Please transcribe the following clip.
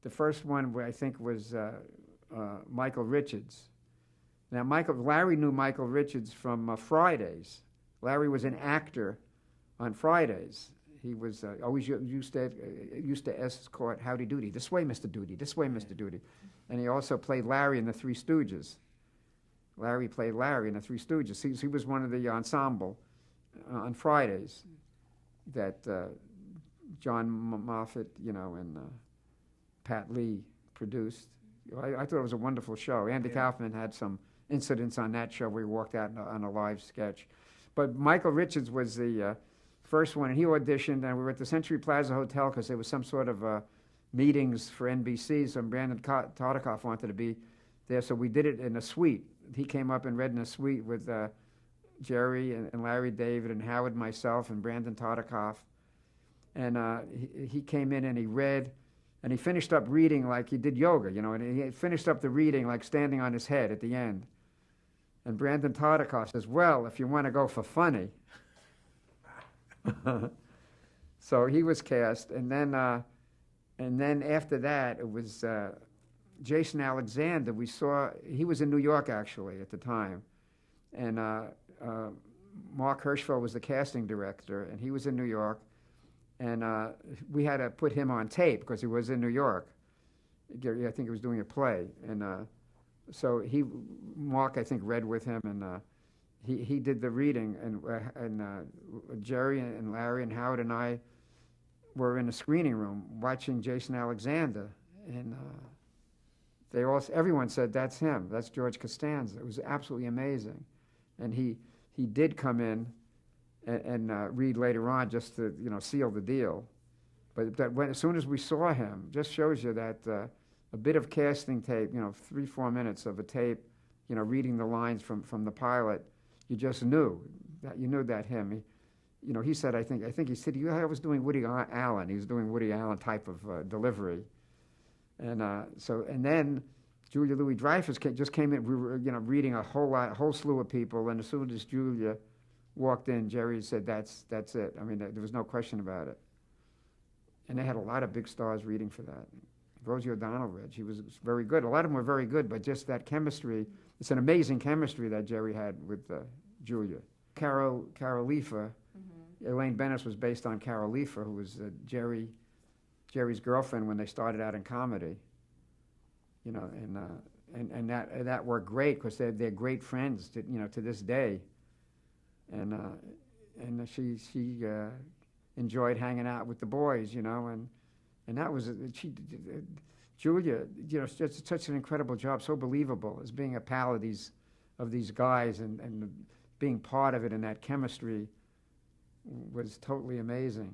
The first one I think was Michael Richards. Now, Larry knew Michael Richards from Fridays. Larry was an actor on Fridays. He was always used to escort Howdy Doody. This way, Mr. Doody. This way, Mr. Doody. And he also played Larry in the Three Stooges. Larry played Larry in the Three Stooges. He was one of the ensemble on Fridays that John Moffat, and Pat Lee produced. I thought it was a wonderful show. Andy Kaufman had some incidents on that show where he walked out on a live sketch. But Michael Richards was the first one, and he auditioned, and we were at the Century Plaza Hotel because there was some sort of meetings for NBC, so Brandon Tartikoff wanted to be there, so we did it in a suite. He came up and read in a suite with Jerry and Larry David and Howard, myself, and Brandon Tartikoff. And he came in and he read, and he finished up reading like he did yoga, and he finished up the reading like standing on his head at the end. And Brandon Tartikoff says, well, if you want to go for funny. So he was cast, and then after that, it was Jason Alexander. We saw, he was in New York actually at the time, and Mark Hirschfeld was the casting director, and he was in New York, and we had to put him on tape because he was in New York. I think he was doing a play, and so Mark, I think, read with him, and he did the reading, and Jerry and Larry and Howard and I were in a screening room watching Jason Alexander, and everyone said, that's him, that's George Costanza. It was absolutely amazing. And he did come in and read later on just to seal the deal. But as soon as we saw him, just shows you that a bit of casting tape, 3-4 minutes of a tape, reading the lines from the pilot, you just knew that him. He said, I think he said, I was doing Woody Allen. He was doing Woody Allen type of delivery. And and then Julia Louis-Dreyfus just came in. We were, reading a whole slew of people. And as soon as Julia walked in, Jerry said, "That's it." I mean, there was no question about it. And they had a lot of big stars reading for that. Rosie O'Donnell read. She was very good. A lot of them were very good, but just that chemistry. It's an amazing chemistry that Jerry had with Julia. Carol Leifer. Elaine Bennis was based on Carol Leifer, who was Jerry's girlfriend when they started out in comedy. And that worked great because they're great friends to this day. And she enjoyed hanging out with the boys, and that was Julia, just such an incredible job, so believable as being a pal of these guys and being part of it, and that chemistry was totally amazing.